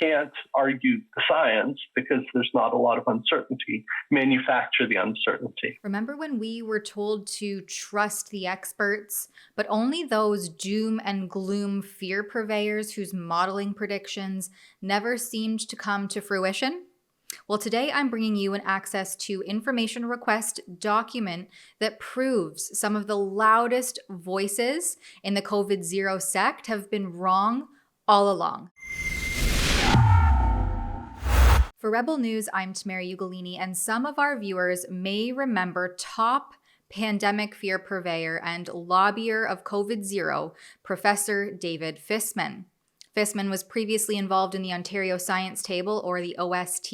can't argue the science because there's not a lot of uncertainty, manufacture the uncertainty. Remember when we were told to trust the experts, but only those doom and gloom fear purveyors whose modeling predictions never seemed to come to fruition? Well, today I'm bringing you an access to information request document that proves some of the loudest voices in the COVID-0 sect have been wrong all along. For Rebel News, I'm Tamara Ugolini, and some of our viewers may remember top pandemic fear purveyor and lobbyer of COVID-0, Professor David Fisman. Fisman was previously involved in the Ontario Science Table, or the OST,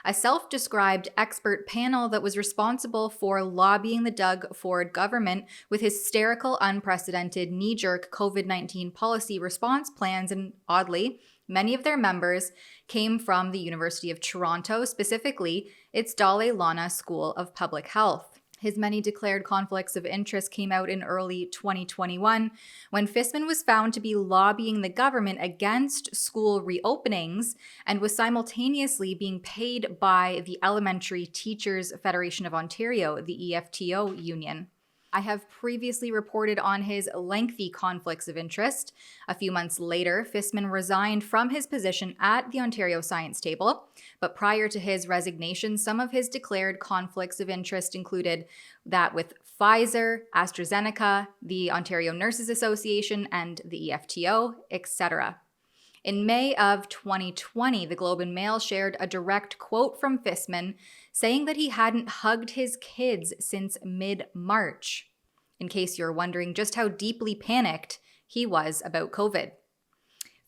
a self-described expert panel that was responsible for lobbying the Doug Ford government with hysterical, unprecedented, knee-jerk COVID-19 policy response plans, and oddly, many of their members came from the University of Toronto, specifically its Dalai Lama School of Public Health. His many declared conflicts of interest came out in early 2021 when Fisman was found to be lobbying the government against school reopenings and was simultaneously being paid by the Elementary Teachers Federation of Ontario, the EFTO union. I have previously reported on his lengthy conflicts of interest. A few months later, Fisman resigned from his position at the Ontario Science Table, but prior to his resignation, some of his declared conflicts of interest included that with Pfizer, AstraZeneca, the Ontario Nurses Association, and the EFTO, etc. In May of 2020, the Globe and Mail shared a direct quote from Fisman saying that he hadn't hugged his kids since mid-March, in case you're wondering just how deeply panicked he was about COVID.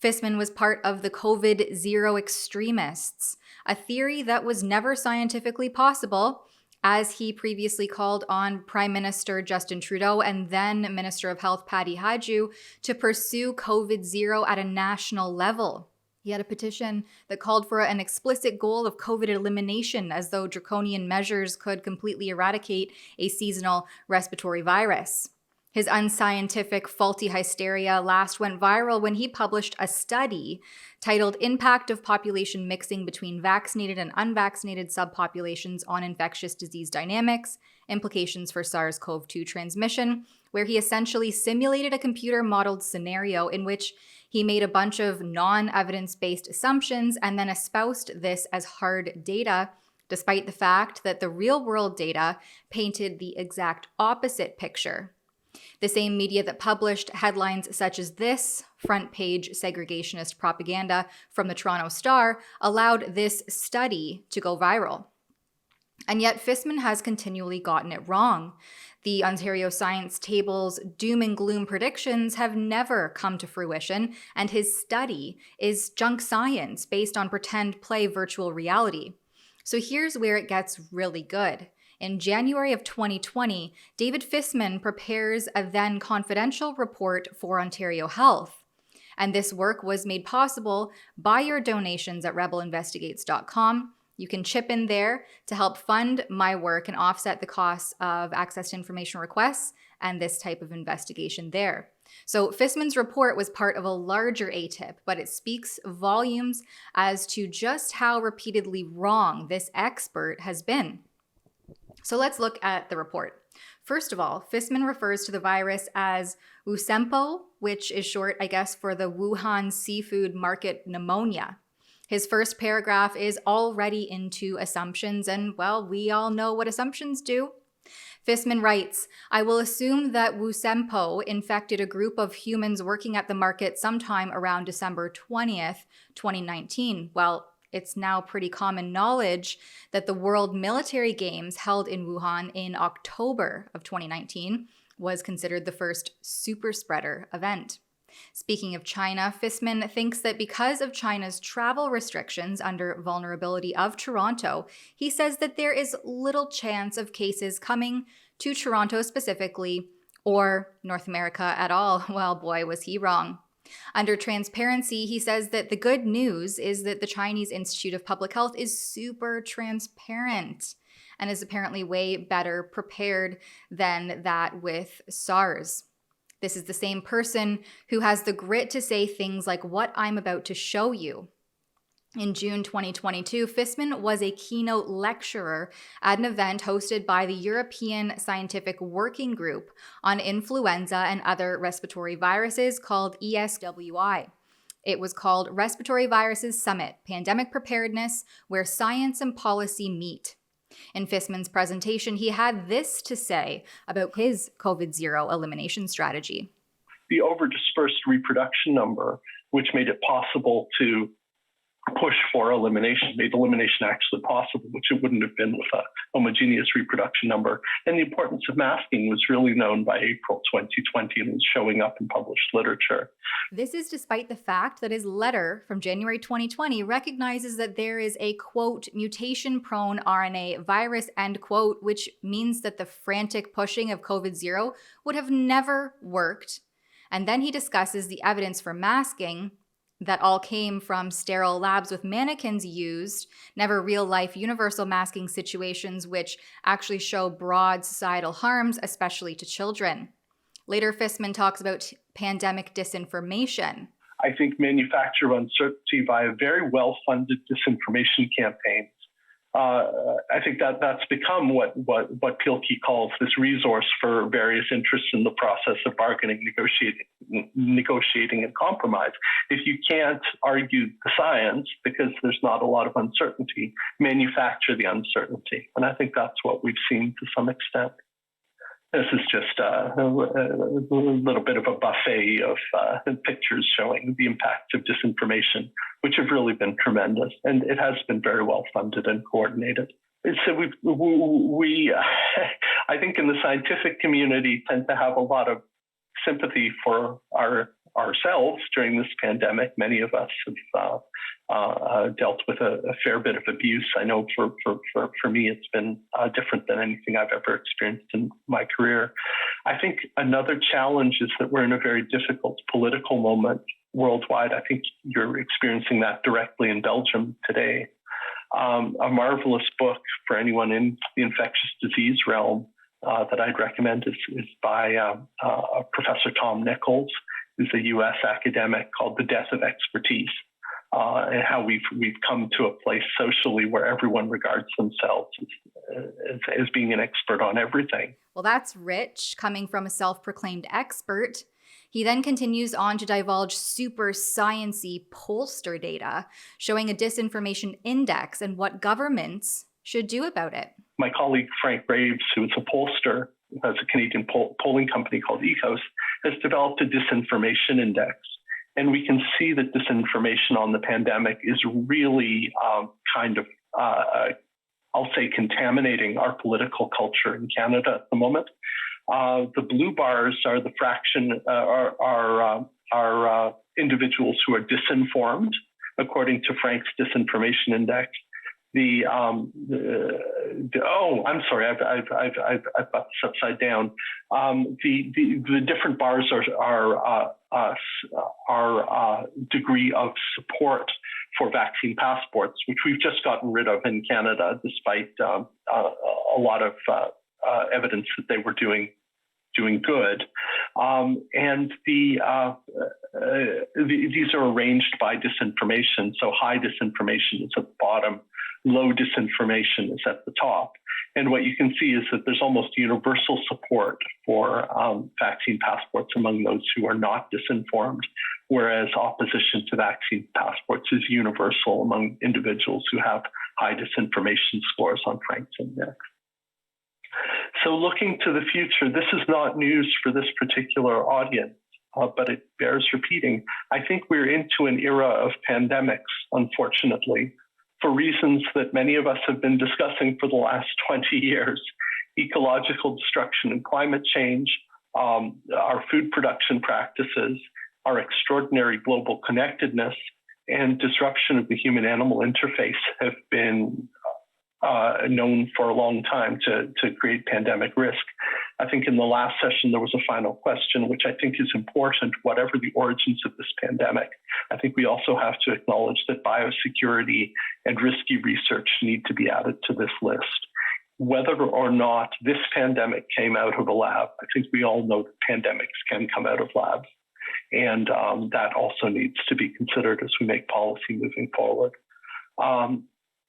Fisman was part of the COVID-0 extremists, a theory that was never scientifically possible, as he previously called on Prime Minister Justin Trudeau and then Minister of Health Patty Hajdu to pursue COVID-0 at a national level. He had a petition that called for an explicit goal of COVID elimination, as though draconian measures could completely eradicate a seasonal respiratory virus. His unscientific, faulty hysteria last went viral when he published a study titled Impact of Population Mixing Between Vaccinated and Unvaccinated Subpopulations on Infectious Disease Dynamics, Implications for SARS-CoV-2 Transmission, where he essentially simulated a computer-modeled scenario in which he made a bunch of non-evidence-based assumptions and then espoused this as hard data, despite the fact that the real-world data painted the exact opposite picture. The same media that published headlines such as this, front-page segregationist propaganda from the Toronto Star, allowed this study to go viral. And yet Fisman has continually gotten it wrong. The Ontario Science Table's doom and gloom predictions have never come to fruition, and his study is junk science based on pretend play virtual reality. So here's where it gets really good. In January of 2020, David Fisman prepares a then confidential report for Ontario Health. And this work was made possible by your donations at rebelinvestigates.com. You can chip in there to help fund my work and offset the costs of access to information requests and this type of investigation there. So Fisman's report was part of a larger ATIP, but it speaks volumes as to just how repeatedly wrong this expert has been. So let's look at the report. First of all, Fisman refers to the virus as Wusempo, which is short, I guess, for the Wuhan seafood market pneumonia. His first paragraph is already into assumptions, and, well, we all know what assumptions do. Fisman writes, I will assume that Wusempo infected a group of humans working at the market sometime around December 20th, 2019. Well, it's now pretty common knowledge that the World Military Games held in Wuhan in October of 2019 was considered the first super spreader event. Speaking of China, Fisman thinks that because of China's travel restrictions under vulnerability of Toronto, he says that there is little chance of cases coming to Toronto specifically or North America at all. Well, boy, was he wrong. Under transparency, he says that the good news is that the Chinese Institute of Public Health is super transparent and is apparently way better prepared than that with SARS. This is the same person who has the grit to say things like what I'm about to show you. In June 2022, Fisman was a keynote lecturer at an event hosted by the European Scientific Working Group on Influenza and Other Respiratory Viruses called ESWI. It was called Respiratory Viruses Summit, Pandemic Preparedness, where Science and Policy Meet. In Fisman's presentation, he had this to say about his COVID-0 elimination strategy. The over-dispersed reproduction number, which made it possible to push for elimination, made elimination actually possible, which it wouldn't have been with a homogeneous reproduction number. And the importance of masking was really known by April 2020 and was showing up in published literature. This is despite the fact that his letter from January 2020 recognizes that there is a, quote, mutation-prone RNA virus, end quote, which means that the frantic pushing of COVID-0 would have never worked. And then he discusses the evidence for masking that all came from sterile labs with mannequins used, never real-life universal masking situations which actually show broad societal harms, especially to children. Later, Fisman talks about pandemic disinformation. I think manufacture uncertainty via very well-funded disinformation campaigns. I think that's become what Pilkey calls this resource for various interests in the process of bargaining, negotiating and compromise. If you can't argue the science because there's not a lot of uncertainty, manufacture the uncertainty. And I think that's what we've seen to some extent. This is just a little bit of a buffet of pictures showing the impact of disinformation, which have really been tremendous, and it has been very well funded and coordinated. So we I think in the scientific community tend to have a lot of sympathy for ourselves during this pandemic. Many of us have dealt with a fair bit of abuse. I know for me, it's been different than anything I've ever experienced in my career. I think another challenge is that we're in a very difficult political moment worldwide. I think you're experiencing that directly in Belgium today. A marvelous book for anyone in the infectious disease realm that I'd recommend is by Professor Tom Nichols, who's a U.S. academic, called The Death of Expertise, and how we've come to a place socially where everyone regards themselves as being an expert on everything. Well, that's rich, coming from a self-proclaimed expert. He then continues on to divulge super science-y pollster data, showing a disinformation index and what governments should do about it. My colleague Frank Graves, who is a pollster, who has a Canadian polling company called Ecos, has developed a disinformation index. And we can see that disinformation on the pandemic is really I'll say, contaminating our political culture in Canada at the moment. The blue bars are the fraction, are individuals who are disinformed, according to Frank's disinformation index. I'm sorry, I've got this upside down. The different bars are degree of support for vaccine passports, which we've just gotten rid of in Canada, despite a lot of evidence that they were doing good. And these are arranged by disinformation. So high disinformation is at the bottom, low disinformation is at the top. And what you can see is that there's almost universal support for vaccine passports among those who are not disinformed, whereas opposition to vaccine passports is universal among individuals who have high disinformation scores on Frank's index. So looking to the future, this is not news for this particular audience, but it bears repeating. I think we're into an era of pandemics, unfortunately, for reasons that many of us have been discussing for the last 20 years. Ecological destruction and climate change, our food production practices, our extraordinary global connectedness, and disruption of the human-animal interface have been known for a long time to create pandemic risk. I think in the last session, there was a final question, which I think is important, whatever the origins of this pandemic. I think we also have to acknowledge that biosecurity and risky research need to be added to this list. Whether or not this pandemic came out of a lab, I think we all know that pandemics can come out of labs. And that also needs to be considered as we make policy moving forward.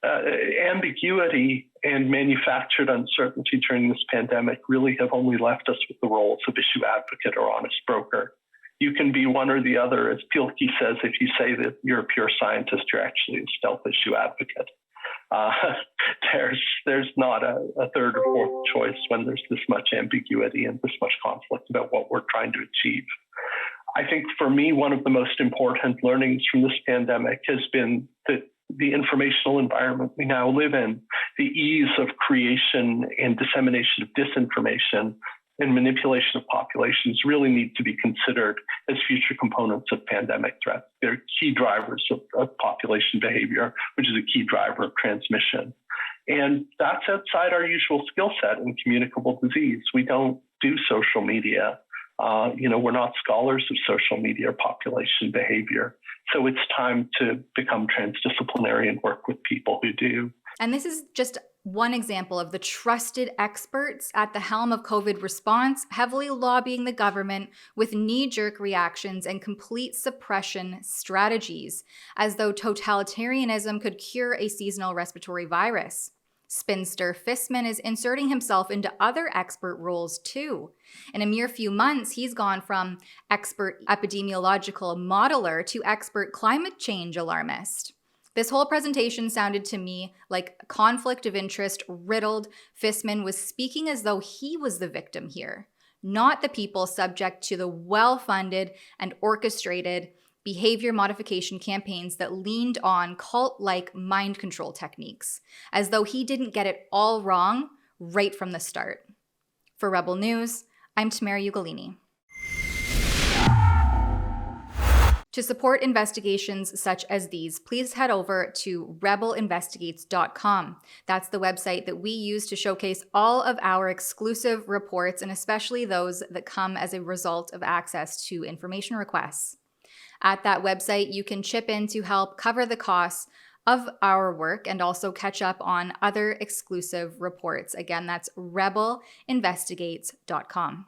Ambiguity and manufactured uncertainty during this pandemic really have only left us with the roles of issue advocate or honest broker. You can be one or the other. As Pielke says, if you say that you're a pure scientist, you're actually a stealth issue advocate. There's not a third or fourth choice when there's this much ambiguity and this much conflict about what we're trying to achieve. I think for me, one of the most important learnings from this pandemic has been that the informational environment we now live in, the ease of creation and dissemination of disinformation and manipulation of populations really need to be considered as future components of pandemic threats. They're key drivers of population behavior, which is a key driver of transmission. And that's outside our usual skill set in communicable disease. We don't do social media. We're not scholars of social media or population behavior. So it's time to become transdisciplinary and work with people who do. And this is just one example of the trusted experts at the helm of COVID response heavily lobbying the government with knee-jerk reactions and complete suppression strategies, as though totalitarianism could cure a seasonal respiratory virus. Spinster Fisman is inserting himself into other expert roles too. In a mere few months, he's gone from expert epidemiological modeler to expert climate change alarmist. This whole presentation sounded to me like a conflict of interest riddled. Fisman was speaking as though he was the victim here, not the people subject to the well-funded and orchestrated behavior modification campaigns that leaned on cult-like mind control techniques, as though he didn't get it all wrong right from the start. For Rebel News, I'm Tamara Ugolini. To support investigations such as these, please head over to rebelinvestigates.com. That's the website that we use to showcase all of our exclusive reports, and especially those that come as a result of access to information requests. At that website, you can chip in to help cover the costs of our work and also catch up on other exclusive reports. Again, that's rebelinvestigates.com.